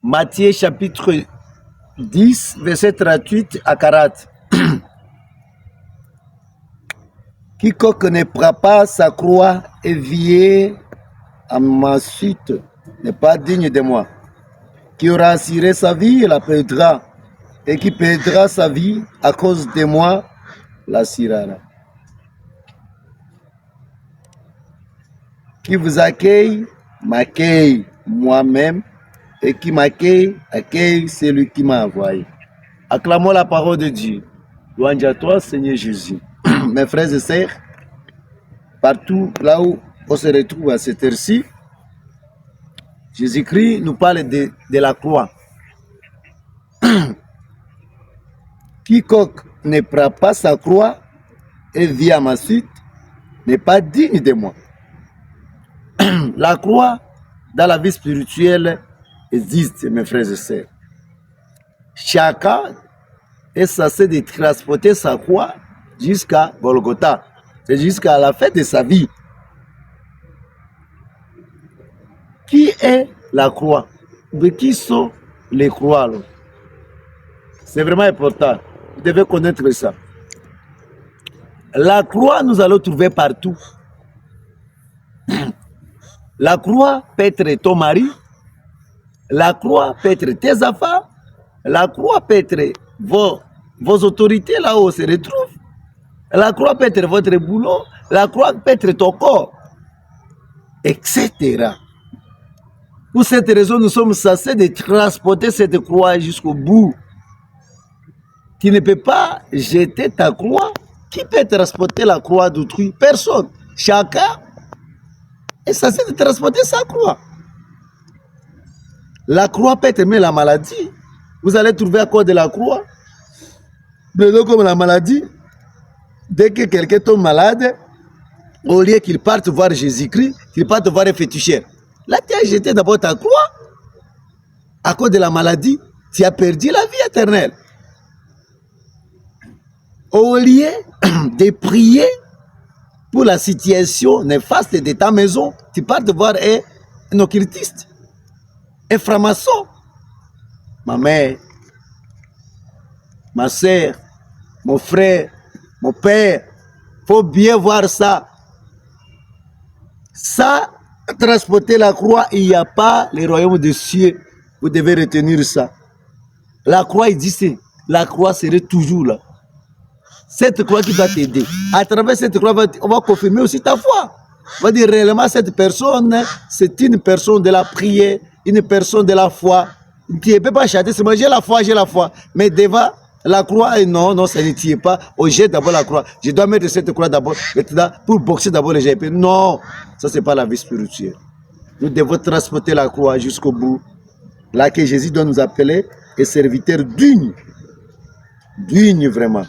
Matthieu chapitre 10, verset 38 à 40. Quiconque ne prend pas sa croix et vient à ma suite n'est pas digne de moi. Qui aura assuré sa vie la perdra, et qui perdra sa vie à cause de moi l'assurera. Qui vous accueille, m'accueille moi-même, et qui m'accueille, accueille celui qui m'a envoyé. Acclamons la parole de Dieu. Louange à toi, Seigneur Jésus. Mes frères et sœurs, partout là où on se retrouve à cette heure-ci, Jésus-Christ nous parle de la croix. Quiconque ne prend pas sa croix et vient à ma suite n'est pas digne de moi. La croix, dans la vie spirituelle, existe, mes frères et sœurs. Chacun est censé de transporter sa croix jusqu'à Golgotha. C'est jusqu'à la fin de sa vie. Qui est la croix? De qui sont les croix? C'est vraiment important. Vous devez connaître ça. La croix, nous allons trouver partout. La croix peut être ton mari. La croix peut être tes enfants. La croix peut être vos autorités là où on se retrouve. La croix peut être votre boulot. La croix peut être ton corps. Etc. Pour cette raison, nous sommes censés de transporter cette croix jusqu'au bout. Tu ne peux pas jeter ta croix. Qui peut transporter la croix d'autrui? Personne. Chacun est censé de transporter sa croix. La croix peut être même la maladie. Vous allez trouver à cause de la croix. Comme la maladie, dès que quelqu'un tombe malade, au lieu qu'il parte voir Jésus-Christ, qu'il parte voir un féticheur. Là, tu as jeté d'abord ta croix. À cause de la maladie, tu as perdu la vie éternelle. Au lieu de prier pour la situation néfaste de ta maison, tu pars de voir un occultiste, un franc-maçon. Ma mère, ma soeur, mon frère, mon père, il faut bien voir ça. Ça, transporter la croix, il n'y a pas le royaume des cieux. Vous devez retenir ça. La croix existe. La croix serait toujours là. Cette croix qui va t'aider. À travers cette croix, on va confirmer aussi ta foi. On va dire réellement cette personne, c'est une personne de la prière, une personne de la foi. Tu ne peux pas chanter, c'est moi j'ai la foi. Mais devant la croix, non, ça ne tient pas. On jette d'abord la croix. Je dois mettre cette croix d'abord, pour boxer d'abord les gens. Non, ça c'est pas la vie spirituelle. Nous devons transporter la croix jusqu'au bout. Là que Jésus doit nous appeler et serviteurs dignes. Dignes vraiment.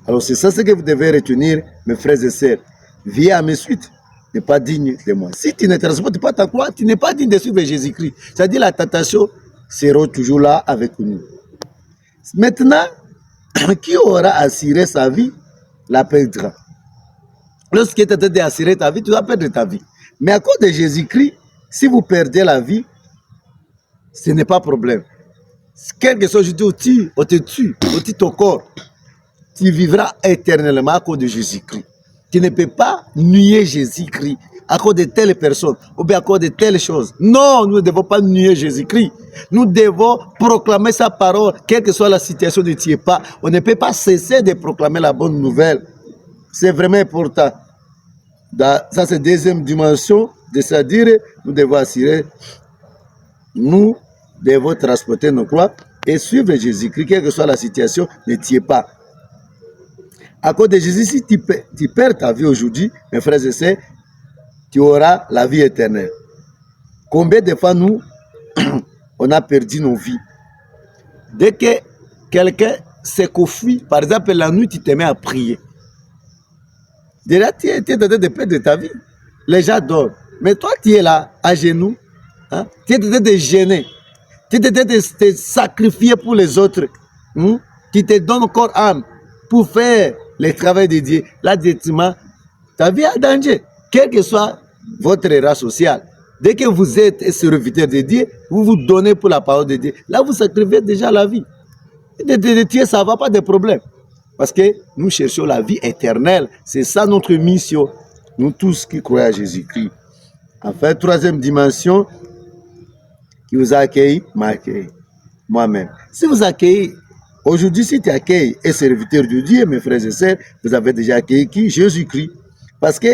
Alors c'est ça ce que vous devez retenir, mes frères et sœurs. Viens à mes suites, n'est pas digne de moi. Si tu ne transportes pas ta croix, tu n'es pas digne de suivre Jésus-Christ. C'est-à-dire la tentation sera toujours là avec nous. Maintenant, qui aura assuré sa vie, la perdra. Lorsqu'il est en train d'assurer ta vie, tu vas perdre ta vie. Mais à cause de Jésus-Christ, si vous perdez la vie, ce n'est pas problème. Quelque chose, je dis, on te tue, on tue ton corps. Tu vivras éternellement à cause de Jésus-Christ. Tu ne peux pas nier Jésus-Christ à cause de telle personne ou bien à cause de telle chose. Non, nous ne devons pas nier Jésus-Christ. Nous devons proclamer sa parole, quelle que soit la situation, ne t'y est pas. On ne peut pas cesser de proclamer la bonne nouvelle. C'est vraiment important. Ça, c'est la deuxième dimension, c'est-à-dire, nous devons assurer, nous devons transporter nos croix et suivre Jésus-Christ, quelle que soit la situation, ne t'y est pas. À cause de Jésus, si tu perds ta vie aujourd'hui, mes frères et sœurs, tu auras la vie éternelle. Combien de fois nous, on a perdu nos vies? Dès que quelqu'un s'est confus, par exemple, la nuit, tu te mets à prier. Déjà, tu es en train de perdre ta vie. Les gens dorment. Mais toi, tu es là, à genoux. Hein? Tu es en train de gêner. Tu es en train de te sacrifier pour les autres. Tu te donnes corps âme pour faire le travail de Dieu. Là, directement, ta vie est en danger. Quel que soit votre race sociale. Dès que vous êtes serviteur de Dieu, vous vous donnez pour la parole de Dieu. Là, vous sacrifiez déjà la vie. De Dieu, ça ne va pas de problème. Parce que nous cherchons la vie éternelle. C'est ça notre mission. Nous tous qui croyons à Jésus-Christ. Enfin, troisième dimension, qui vous a accueilli, m'a accueilli. Moi-même. Si vous accueillez, aujourd'hui, si tu accueilles un serviteur de Dieu, mes frères et sœurs, vous avez déjà accueilli qui? Jésus-Christ. Parce que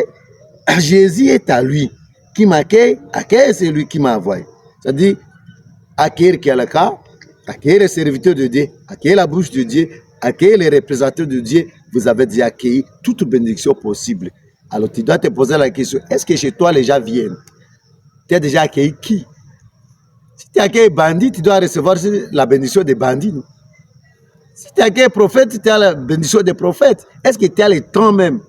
Jésus est à lui. Qui m'accueille, accueille celui qui m'a envoyé. C'est-à-dire, accueillir quelqu'un, accueillir les serviteurs de Dieu, accueillir la bouche de Dieu, accueillir les représentants de Dieu, vous avez déjà accueilli toute bénédiction possible. Alors tu dois te poser la question, est-ce que chez toi les gens viennent? Tu as déjà accueilli qui? Si tu accueilles bandit, tu dois recevoir la bénédiction des bandits. Non? Si tu accueilles prophète, tu as la bénédiction des prophètes. Est-ce que tu as le temps même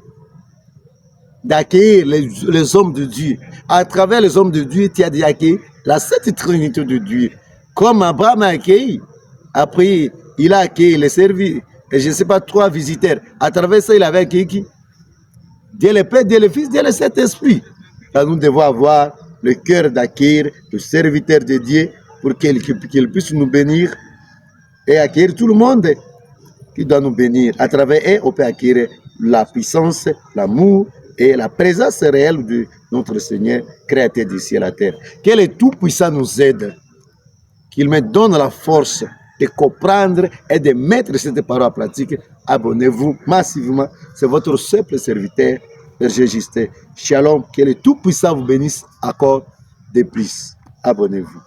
d'accueillir les hommes de Dieu? À travers les hommes de Dieu, tu as déjà accueilli la Sainte Trinité de Dieu. Comme Abraham a accueilli, après il a accueilli les serviteurs, et je ne sais pas, 3 visiteurs. À travers ça, il avait accueilli qui? Dieu le Père, Dieu le Fils, Dieu le Saint-Esprit. Nous devons avoir le cœur d'accueillir le serviteur de Dieu pour qu'il puisse nous bénir et accueillir tout le monde qui doit nous bénir. À travers eux, on peut acquérir la puissance, l'amour et la présence réelle de notre Seigneur, créateur du ciel et la terre. Que le Tout-Puissant nous aide, qu'il me donne la force de comprendre et de mettre cette parole en pratique. Abonnez-vous massivement. C'est votre simple serviteur, Berger Justin. Shalom. Que le Tout-Puissant vous bénisse encore de plus. Abonnez-vous.